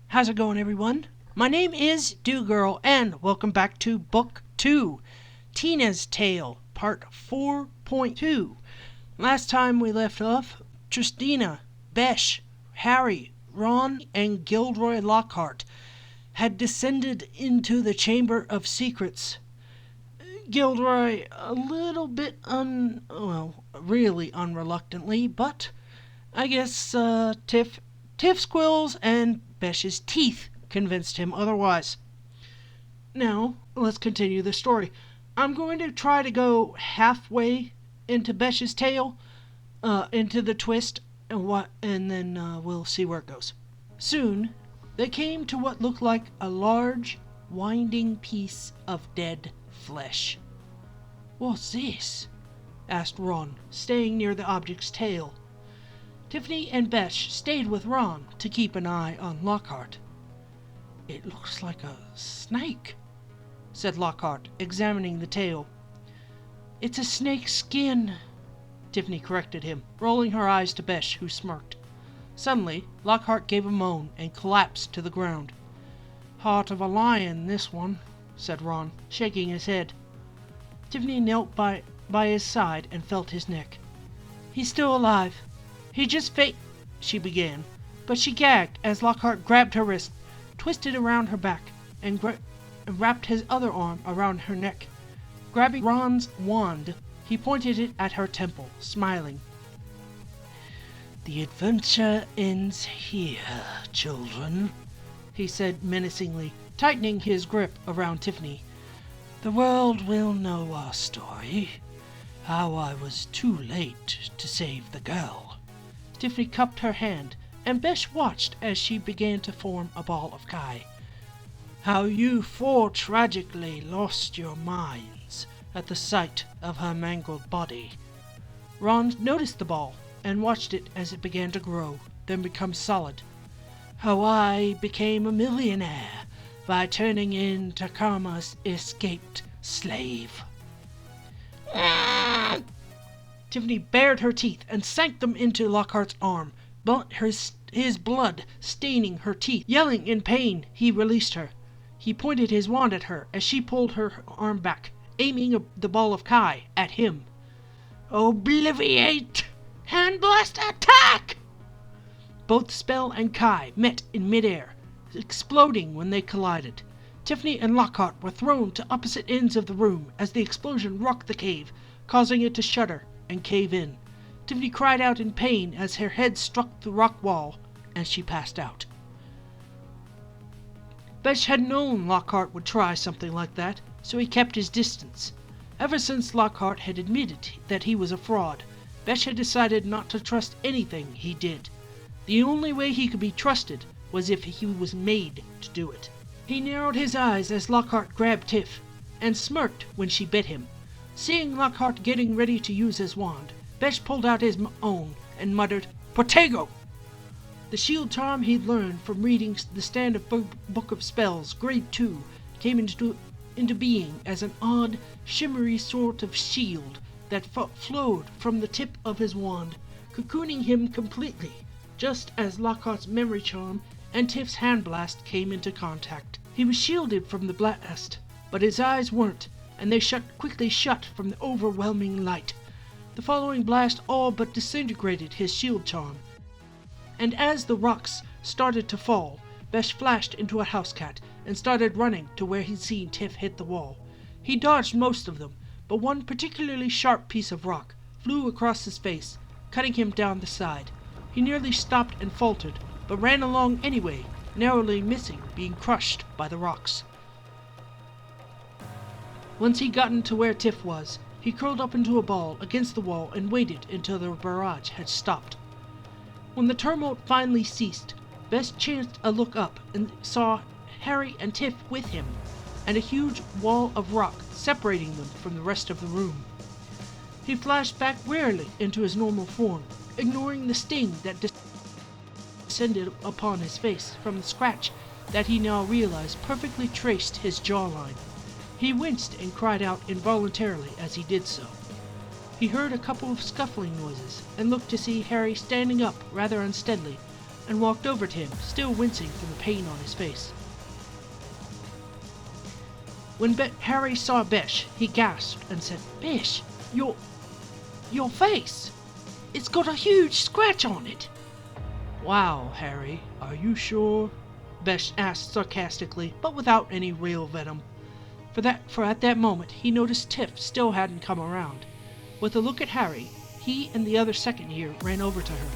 How's it going, everyone? My name is Dieugirl, and welcome back to Book 2, Tina's Tale, Part 4.2. Last time we left off, Tristina, Besh, Harry, Ron, and Gilderoy Lockhart had descended into the Chamber of Secrets. Gilderoy a little bit really unreluctantly, but I guess Tiff Squills and Besh's teeth convinced him otherwise. Now, let's continue the story. I'm going to try to go halfway into Besh's tale, into the twist, and then we'll see where it goes. Soon, they came to what looked like a large, winding piece of dead flesh. "What's this?" asked Ron, staying near the object's tail. Tiffany and Besh stayed with Ron to keep an eye on Lockhart. "It looks like a snake," said Lockhart, examining the tail. "It's a snake's skin," Tiffany corrected him, rolling her eyes to Besh, who smirked. Suddenly, Lockhart gave a moan and collapsed to the ground. "Heart of a lion, this one," said Ron, shaking his head. Tiffany knelt by his side and felt his neck. "He's still alive. He just she began, but she gagged as Lockhart grabbed her wrist, twisted around her back, and wrapped his other arm around her neck. Grabbing Ron's wand, he pointed it at her temple, smiling. "The adventure ends here, children," he said menacingly, tightening his grip around Tiffany. "The world will know our story, how I was too late to save the girl." Tiffany cupped her hand, and Besh watched as she began to form a ball of Kai. "How you four tragically lost your minds at the sight of her mangled body." Ron noticed the ball and watched it as it began to grow, then become solid. "How I became a millionaire by turning into Karma's escaped slave." Tiffany bared her teeth and sank them into Lockhart's arm, his blood staining her teeth. Yelling in pain, he released her. He pointed his wand at her as she pulled her arm back, aiming the ball of Kai at him. "Obliviate! Hand blast attack!" Both spell and Kai met in midair, exploding when they collided. Tiffany and Lockhart were thrown to opposite ends of the room as the explosion rocked the cave, causing it to shudder and cave in. Tiffany cried out in pain as her head struck the rock wall, and she passed out. Besh had known Lockhart would try something like that, so he kept his distance. Ever since Lockhart had admitted that he was a fraud, Besh had decided not to trust anything he did. The only way he could be trusted was if he was made to do it. He narrowed his eyes as Lockhart grabbed Tiff, and smirked when she bit him. Seeing Lockhart getting ready to use his wand, Besh pulled out his own and muttered, "Protego!" The shield charm he'd learned from reading the Standard Book of Spells, Grade 2, came into being as an odd, shimmery sort of shield that flowed from the tip of his wand, cocooning him completely, just as Lockhart's memory charm and Tiff's hand blast came into contact. He was shielded from the blast, but his eyes weren't, and they quickly shut from the overwhelming light. The following blast all but disintegrated his shield charm, and as the rocks started to fall, Besh flashed into a house cat and started running to where he'd seen Tiff hit the wall. He dodged most of them, but one particularly sharp piece of rock flew across his face, cutting him down the side. He nearly stopped and faltered, but ran along anyway, narrowly missing being crushed by the rocks. Once he'd gotten to where Tiff was, he curled up into a ball against the wall and waited until the barrage had stopped. When the tumult finally ceased, Besh chanced a look up and saw Harry and Tiff with him, and a huge wall of rock separating them from the rest of the room. He flashed back wearily into his normal form, ignoring the sting that descended upon his face from the scratch that he now realized perfectly traced his jawline. He winced and cried out involuntarily as he did so. He heard a couple of scuffling noises and looked to see Harry standing up rather unsteadily and walked over to him, still wincing from the pain on his face. When Harry saw Besh, he gasped and said, "Besh, your face! It's got a huge scratch on it!" "Wow, Harry, are you sure?" Besh asked sarcastically, but without any real venom. For at that moment he noticed Tiff still hadn't come around. With a look at Harry, he and the other second year ran over to her.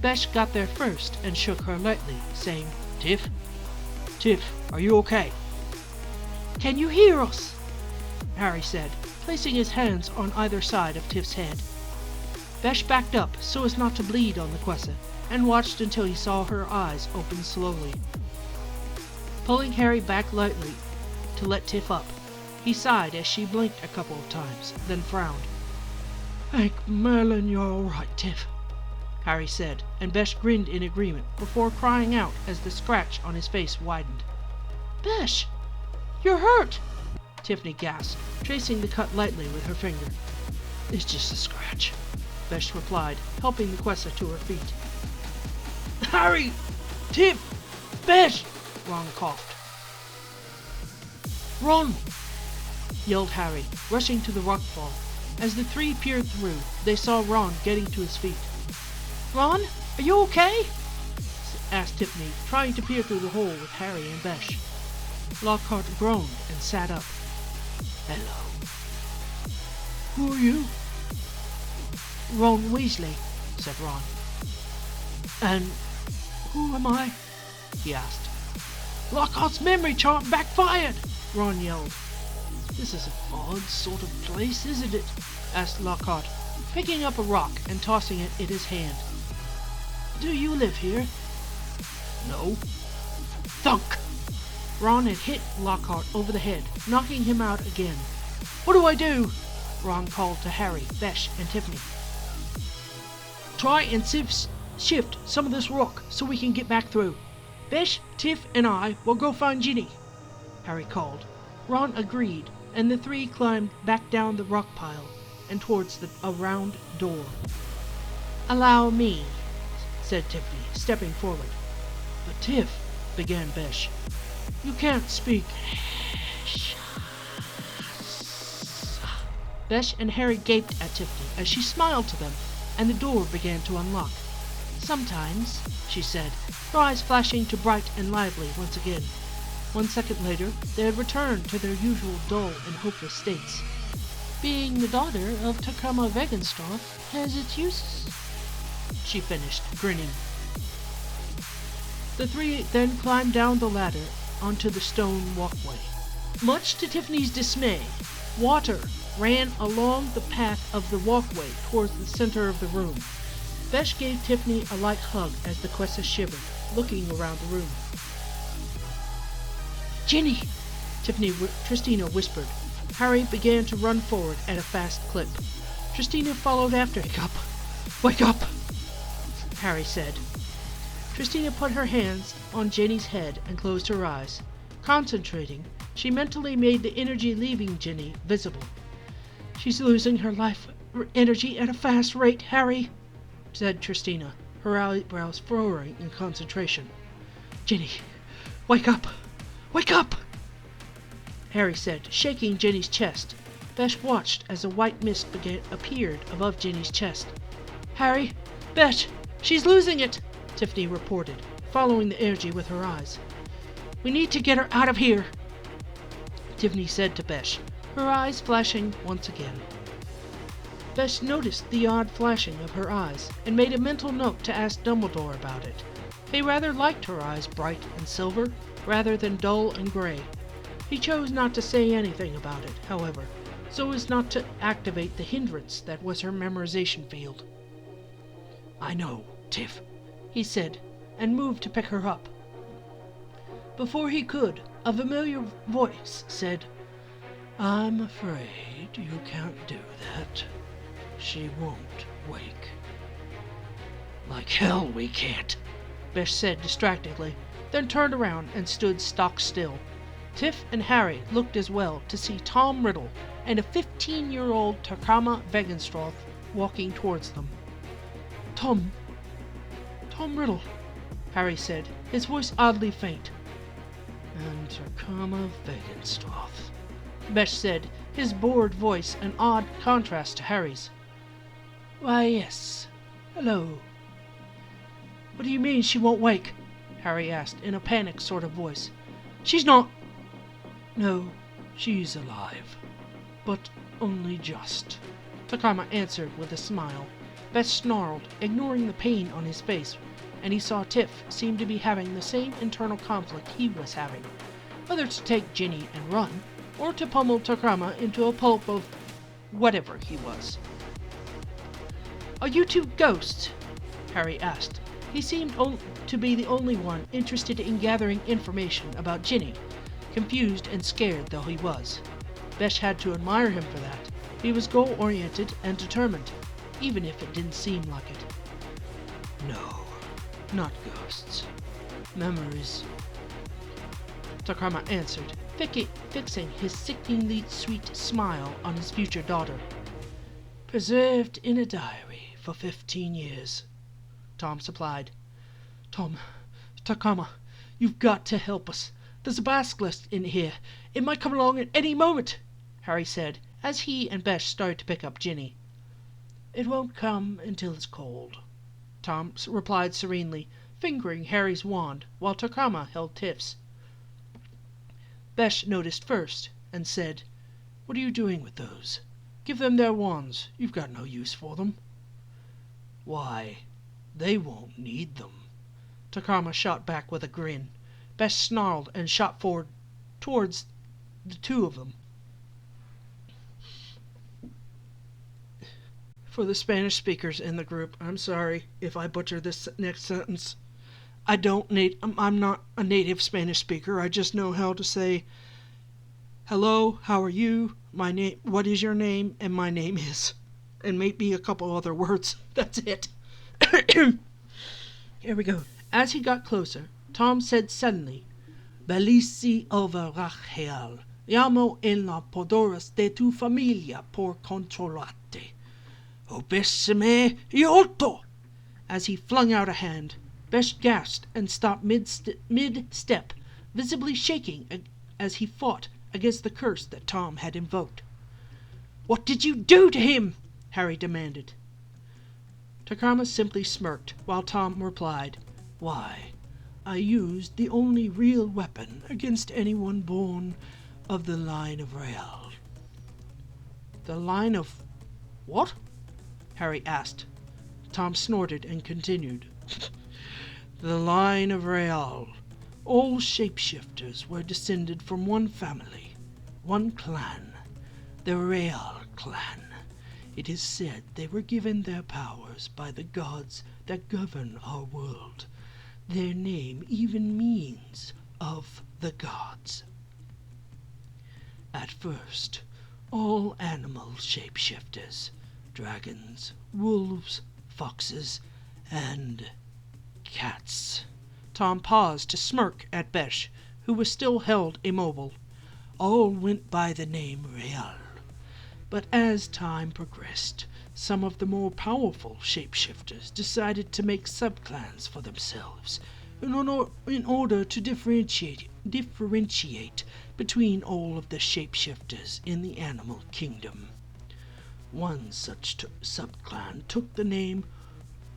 Besh got there first and shook her lightly, saying, "Tiff? Tiff, are you okay?" "Can you hear us?" Harry said, placing his hands on either side of Tiff's head. Besh backed up so as not to bleed on the Quessa, and watched until he saw her eyes open slowly. Pulling Harry back lightly to let Tiff up, he sighed as she blinked a couple of times, then frowned. "Thank Merlin you're all right, Tiff," Harry said, and Besh grinned in agreement before crying out as the scratch on his face widened. "Besh, you're hurt!" Tiffany gasped, tracing the cut lightly with her finger. "It's just a scratch," Besh replied, helping the Quessa to her feet. "Harry! Tiff! Besh!" Ron coughed. "Ron!" yelled Harry, rushing to the rock fall. As the three peered through, they saw Ron getting to his feet. "Ron, are you okay?" asked Tiffany, trying to peer through the hole with Harry and Besh. Lockhart groaned and sat up. "Hello." "Who are you?" "Ron Weasley," said Ron. "And who am I?" he asked. "Lockhart's memory charm backfired!" Ron yelled. "This is an odd sort of place, isn't it?" asked Lockhart, picking up a rock and tossing it in his hand. "Do you live here?" "No." Thunk! Ron had hit Lockhart over the head, knocking him out again. "What do I do?" Ron called to Harry, Besh, and Tiffany. "Try and shift some of this rock so we can get back through. Besh, Tiff, and I will go find Ginny," Harry called. Ron agreed, and the three climbed back down the rock pile and towards a round door. "Allow me," said Tiffany, stepping forward. "But Tiff," began Besh. "You can't speak." Besh and Harry gaped at Tiffany as she smiled to them, and the door began to unlock. "Sometimes," she said, her eyes flashing to bright and lively once again. 1 second later, they had returned to their usual dull and hopeless states. "Being the daughter of Takama Vegenstorff has its uses," she finished, grinning. The three then climbed down the ladder onto the stone walkway. Much to Tiffany's dismay, water ran along the path of the walkway towards the center of the room. Besh gave Tiffany a light hug as the Quessa shivered, looking around the room. "Ginny!" Tristina whispered. Harry began to run forward at a fast clip. Tristina followed after. "Wake up! Wake up!" Harry said. Tristina put her hands on Ginny's head and closed her eyes. Concentrating, she mentally made the energy leaving Ginny visible. "She's losing her life energy at a fast rate, Harry," said Tristina, her eyebrows furrowing in concentration. "Ginny, wake up! Wake up!" Harry said, shaking Ginny's chest. Besh watched as a white mist appeared above Ginny's chest. "Harry! Besh! She's losing it!" Tiffany reported, following the energy with her eyes. "We need to get her out of here," Tiffany said to Besh, her eyes flashing once again. Besh noticed the odd flashing of her eyes and made a mental note to ask Dumbledore about it. He rather liked her eyes bright and silver, rather than dull and gray. He chose not to say anything about it, however, so as not to activate the hindrance that was her memorization field. "I know, Tiff," he said, and moved to pick her up. Before he could, a familiar voice said, "I'm afraid you can't do that. She won't wake." "Like hell we can't," Besh said distractedly, then turned around and stood stock still. Tiff and Harry looked as well to see Tom Riddle and a 15-year-old Takama Vegenstorff walking towards them. Tom Riddle," Harry said, his voice oddly faint. And Tacoma Vagenstroth, Besh said, his bored voice an odd contrast to Harry's. Why, yes. Hello. What do you mean she won't wake? Harry asked in a panicked sort of voice. She's not... No, she's alive. But only just. Tacoma answered with a smile. Besh snarled, ignoring the pain on his face, and he saw Tiff seemed to be having the same internal conflict he was having, whether to take Ginny and run, or to pummel Tacoma into a pulp of whatever he was. Are you two ghosts? Harry asked. He seemed to be the only one interested in gathering information about Ginny, confused and scared though he was. Besh had to admire him for that. He was goal-oriented and determined, even if it didn't seem like it. No, not ghosts. Memories. Tacoma answered, fixing his sickeningly sweet smile on his future daughter. Preserved in a diary for 15 years. Tom supplied. Tacoma, you've got to help us. There's a basilisk in here. It might come along at any moment, Harry said, as he and Besh started to pick up Ginny. It won't come until it's cold, Tom replied serenely, fingering Harry's wand while Tacoma held Tiff's. Besh noticed first and said, What are you doing with those? Give them their wands. You've got no use for them. Why, they won't need them. Tacoma shot back with a grin. Besh snarled and shot forward towards the two of them. For the Spanish speakers in the group, I'm sorry if I butcher this next sentence. I'm not a native Spanish speaker. I just know how to say, hello, how are you? What is your name? And my name is. And maybe a couple other words. That's it. Here we go. As he got closer, Tom said suddenly, Bellisi over Rachel, llamo en la poderes de tu familia por controlarte. Obesime iolto! As he flung out a hand, Besh gasped and stopped mid-step, visibly shaking as he fought against the curse that Tom had invoked. What did you do to him? Harry demanded. Tacoma simply smirked, while Tom replied, Why, I used the only real weapon against anyone born of the line of Rael. The line of what? Harry asked. Tom snorted and continued. The line of Rael. All shapeshifters were descended from one family, one clan, the Rael clan. It is said they were given their powers by the gods that govern our world. Their name even means of the gods. At first, all animal shapeshifters, dragons, wolves, foxes, and cats. Tom paused to smirk at Besh, who was still held immobile. All went by the name Rael. But as time progressed, some of the more powerful shapeshifters decided to make subclans for themselves in order to differentiate between all of the shapeshifters in the animal kingdom. One such subclan took the name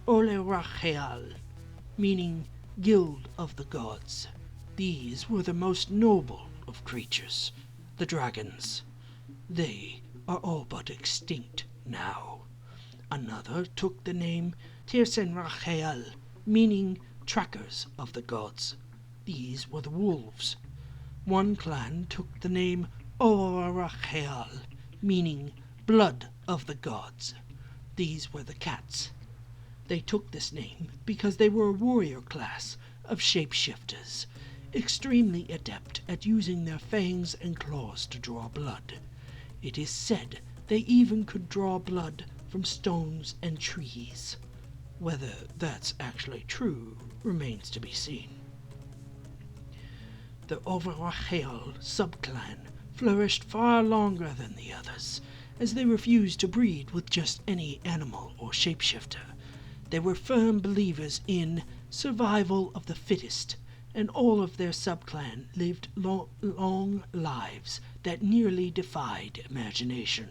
Olerachel, meaning Guild of the Gods. These were the most noble of creatures, the dragons. They are all but extinct now. Another took the name Tirsenrachel, meaning trackers of the gods. These were the wolves. One clan took the name Orarachel, meaning blood of the gods. These were the cats. They took this name because they were a warrior class of shapeshifters, extremely adept at using their fangs and claws to draw blood. It is said they even could draw blood from stones and trees. Whether that's actually true remains to be seen. The Overrachel subclan flourished far longer than the others, as they refused to breed with just any animal or shapeshifter. They were firm believers in survival of the fittest, and all of their subclan lived long lives that nearly defied imagination.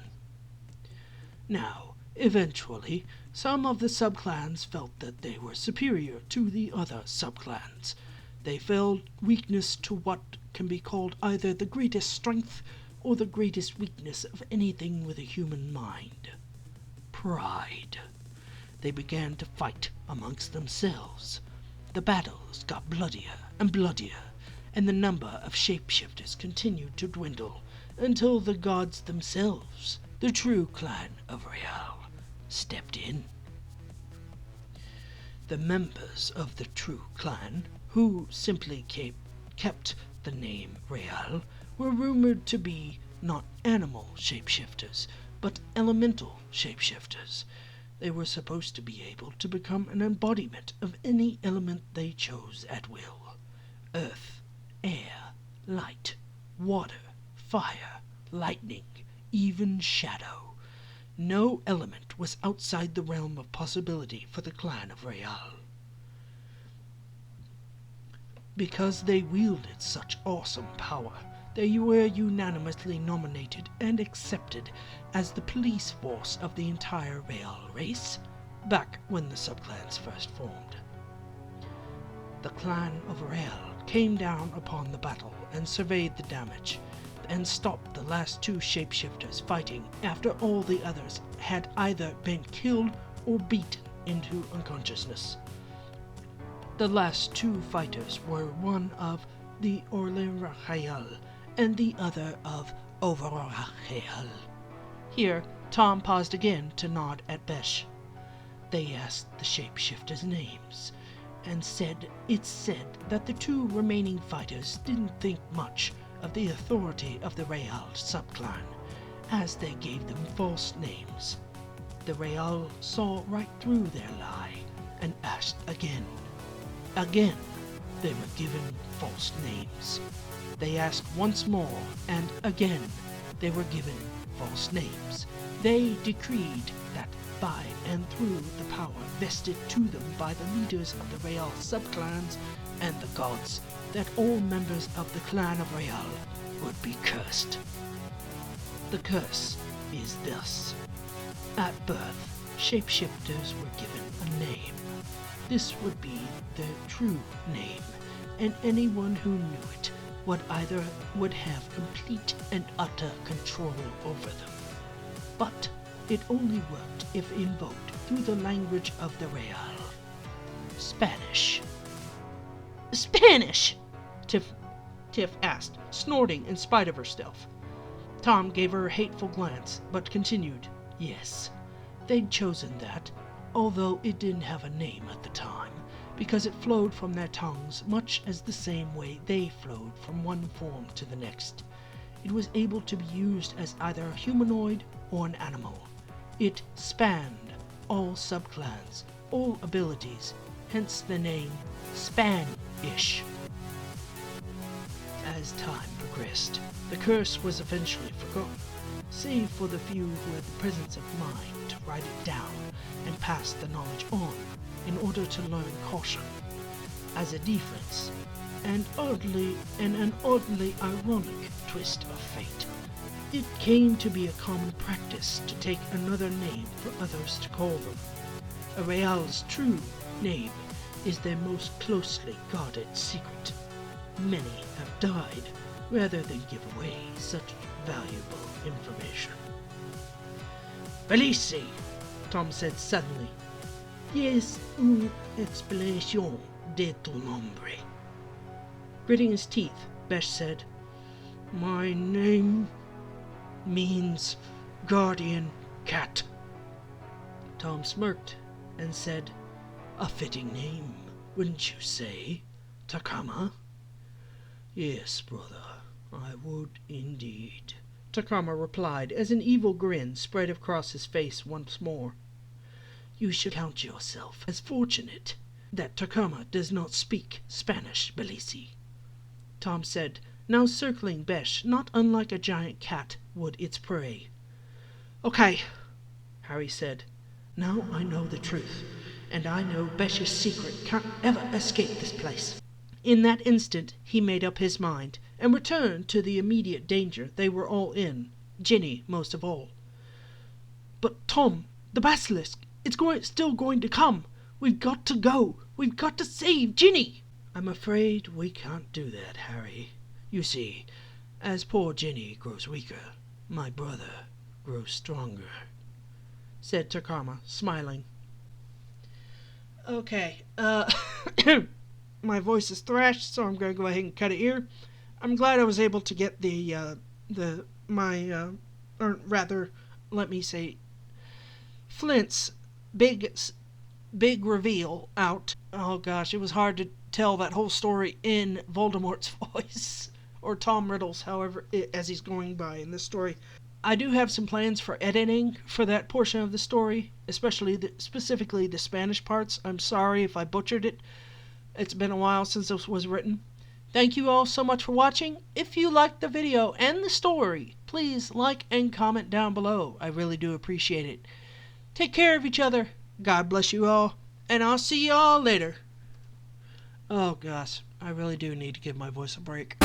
Now, eventually, some of the subclans felt that they were superior to the other subclans. They felt weakness to what can be called either the greatest strength or the greatest weakness of anything with a human mind: pride. They began to fight amongst themselves. The battles got bloodier and bloodier, and the number of shapeshifters continued to dwindle until the gods themselves, the true clan of Real, stepped in. The members of the true clan, who simply kept the name Real, were rumored to be not animal shapeshifters, but elemental shapeshifters. They were supposed to be able to become an embodiment of any element they chose at will: earth, air, light, water, fire, lightning, even shadow. No element was outside the realm of possibility for the clan of Real. Because they wielded such awesome power, they were unanimously nominated and accepted as the police force of the entire Real race, back when the subclans first formed. The clan of Real came down upon the battle and surveyed the damage, and stopped the last two shapeshifters fighting after all the others had either been killed or beaten into unconsciousness. The last two fighters were one of the Orlerachayal and the other of Overachayal. Here, Tom paused again to nod at Besh. They asked the shapeshifters' names, and it's said that the two remaining fighters didn't think much of the authority of the Real subclan, as they gave them false names. The Real saw right through their lie and asked again. Again, they were given false names. They asked once more, and again they were given false names. They decreed that by and through the power vested to them by the leaders of the Real subclans and the gods, that all members of the clan of Real would be cursed. The curse is thus: at birth, shapeshifters were given a name. This would be their true name, and anyone who knew it would have complete and utter control over them. But it only worked if invoked through the language of the Real: Spanish. Spanish! Tiff asked, snorting in spite of herself. Tom gave her a hateful glance, but continued, yes, they'd chosen that, although it didn't have a name at the time, because it flowed from their tongues much as the same way they flowed from one form to the next. It was able to be used as either a humanoid or an animal. It spanned all subclans, all abilities, hence the name Spanish. As time progressed, the curse was eventually forgotten, save for the few who had the presence of mind to write it down and pass the knowledge on in order to learn caution. As a defense, and an oddly ironic twist of fate, it came to be a common practice to take another name for others to call them. A Real's true name is their most closely guarded secret. Many have died rather than give away such valuable information. Felici, Tom said suddenly. Yes, una explicación de tu nombre. Gritting his teeth, Besh said, My name means guardian cat. Tom smirked and said, A fitting name, wouldn't you say, Takama? Yes, brother, I would indeed, Takama replied as an evil grin spread across his face once more. You should count yourself as fortunate that Takama does not speak Spanish, Belici, Tom said, now circling Besh not unlike a giant cat would its prey. Okay, Harry said. Now I know the truth, and I know Besh's secret can't ever escape this place." In that instant he made up his mind, and returned to the immediate danger they were all in, Ginny most of all. "But Tom, the basilisk, it's still going to come. We've got to go. We've got to save Ginny." "I'm afraid we can't do that, Harry. You see, as poor Ginny grows weaker, my brother grows stronger," said Takama, smiling. Okay, my voice is thrashed, so I'm going to go ahead and cut it here. I'm glad I was able to get or rather, let me say, Flint's big reveal out. Oh gosh, it was hard to tell that whole story in Voldemort's voice, or Tom Riddle's, however, as he's going by in this story. I do have some plans for editing for that portion of the story, specifically the Spanish parts. I'm sorry if I butchered it. It's been a while since this was written. Thank you all so much for watching. If you liked the video and the story, please like and comment down below. I really do appreciate it. Take care of each other. God bless you all. And I'll see you all later. Oh gosh, I really do need to give my voice a break.